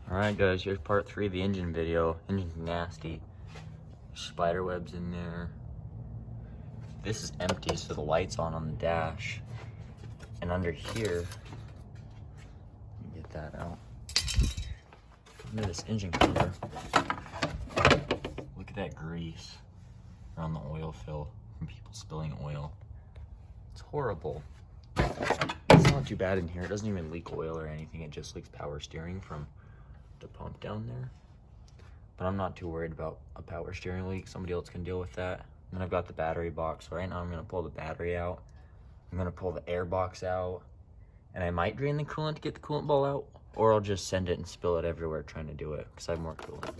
Alright guys, here's part 3 of the engine video. Engine's nasty. Spider webs in there. This is empty, so the light's on the dash. And under here, let me get that out. Under this engine cover, look at that grease around the oil fill from people spilling oil. It's horrible. It's not too bad in here. It doesn't even leak oil or anything. It just leaks power steering from the pump down there. But I'm not too worried about a power steering leak. Somebody else can deal with that. And then I've got the battery box. So right now I'm gonna pull the battery out. I'm gonna pull the air box out. And I might drain the coolant to get the coolant ball out, or I'll just send it and spill it everywhere trying to do it, because I have more coolant.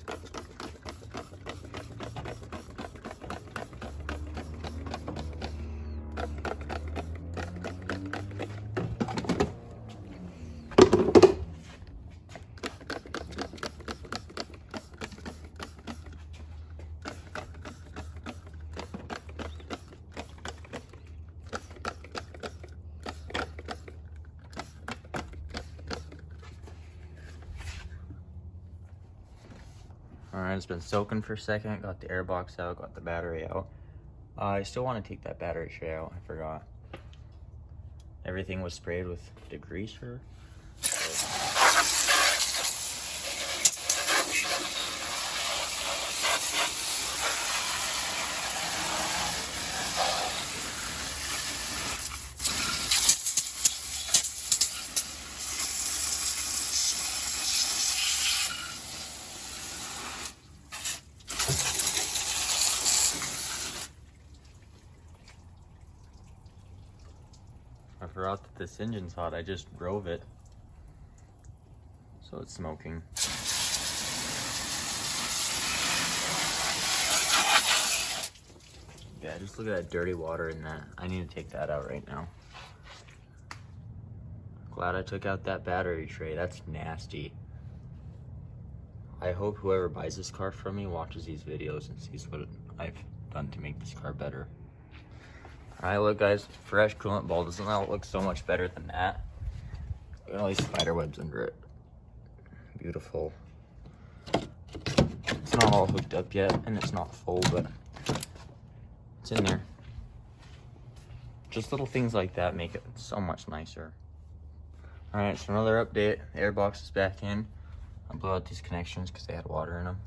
Alright, it's been soaking for a second. Got the air box out, got the battery out. I still want to take that battery tray out. I forgot. Everything was sprayed with degreaser. I forgot that this engine's hot. I just drove it, so it's smoking. Yeah, just look at that dirty water in that. I need to take that out right now. Glad I took out that battery tray. That's nasty. I hope whoever buys this car from me watches these videos and sees what I've done to make this car better. Alright, look guys, fresh coolant ball. Doesn't that look so much better than that? Look at all these spider webs under it. Beautiful. It's not all hooked up yet, and it's not full, but it's in there. Just little things like that make it so much nicer. Alright, so another update. The air box is back in. I blew out these connections because they had water in them.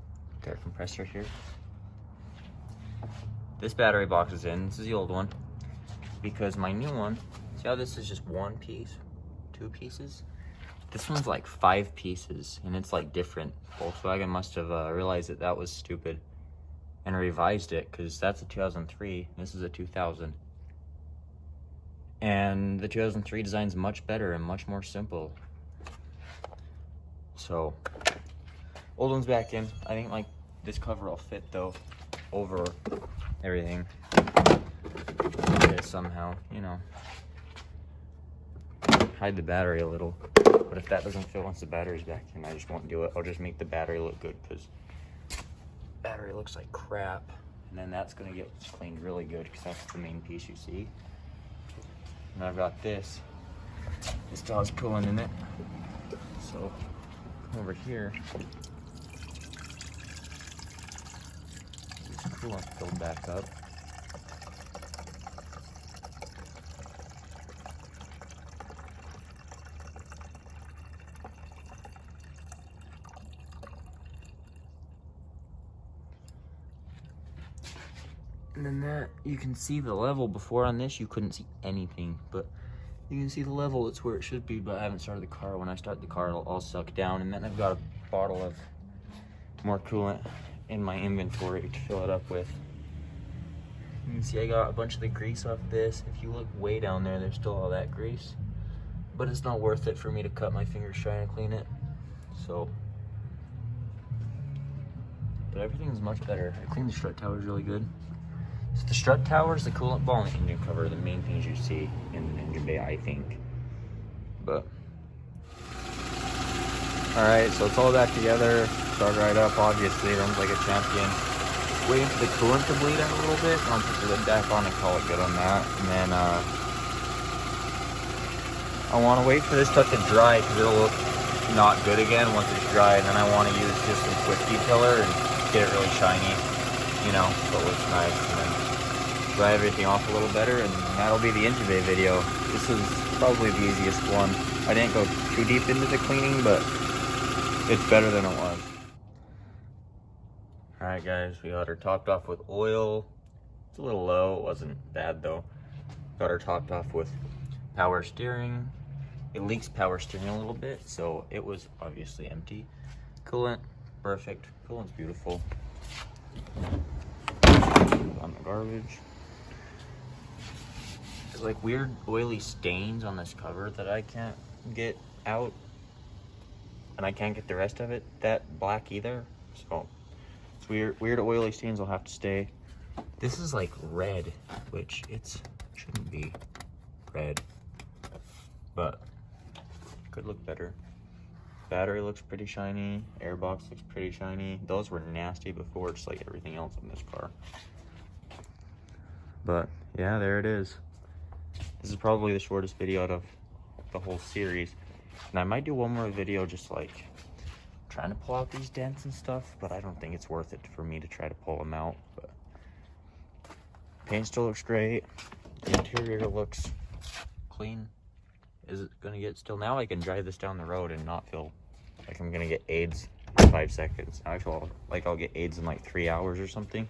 Air compressor here. This battery box is in. This is the old one. Because my new one, see how this is just one piece, 2 pieces? This one's like 5 pieces, and it's like different. Volkswagen must have realized that that was stupid and revised it, because that's a 2003, this is a 2000. And the 2003 design's much better and much more simple. So, old one's back in. I think like this cover will fit though, over everything. Somehow, you know, hide the battery a little, but if that doesn't fit once the battery's back in, I just won't do it. I'll just make the battery look good, because battery looks like crap, and then that's gonna get cleaned really good, because that's the main piece you see. And I've got this still has coolant in it, so over here this coolant filled back up. And then that, you can see the level. Before on this, you couldn't see anything, but you can see the level, it's where it should be, but I haven't started the car. When I start the car, it'll all suck down, and then I've got a bottle of more coolant in my inventory to fill it up with. You can see I got a bunch of the grease off this. If you look way down there, there's still all that grease, but it's not worth it for me to cut my fingers trying to clean it, so. But everything's much better. I cleaned the strut towers really good. So the strut towers, the coolant ball, and the engine cover are the main things you see in the engine bay, I think. But alright, so it's all back together. Started right up, obviously, runs like a champion. Waiting for the coolant to bleed out a little bit. I'll put the lid back on and call it good on that. And then I want to wait for this stuff to dry, because it'll look not good again once it's dry, and then I want to use just some quick detailer and get it really shiny, you know, so it looks nice, and then dry everything off a little better, and that'll be the intubate video. This is probably the easiest one. I didn't go too deep into the cleaning, but it's better than it was. Alright guys, we got her topped off with oil. It's a little low, it wasn't bad though. Got her topped off with power steering. It leaks power steering a little bit, so it was obviously empty. Coolant, perfect. Coolant's beautiful. On the garbage. There's like weird oily stains on this cover that I can't get out. And I can't get the rest of it that black either. So it's weird oily stains will have to stay. This is like red, which shouldn't be red, but could look better. Battery looks pretty shiny. Airbox looks pretty shiny. Those were nasty before, just like everything else in this car. But yeah, there it is. This is probably the shortest video out of the whole series. And I might do one more video just like trying to pull out these dents and stuff, but I don't think it's worth it for me to try to pull them out. But paint still looks great. The interior looks clean. Is it gonna get still? Now I can drive this down the road and not feel like I'm gonna get AIDS in 5 seconds. I feel like I'll get AIDS in like 3 hours or something,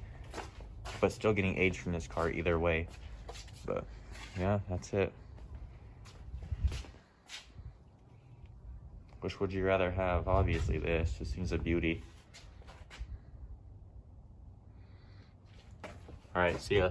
but still getting AIDS from this car either way. But yeah, that's it. Which would you rather have? Obviously this thing's a beauty. All right, see ya.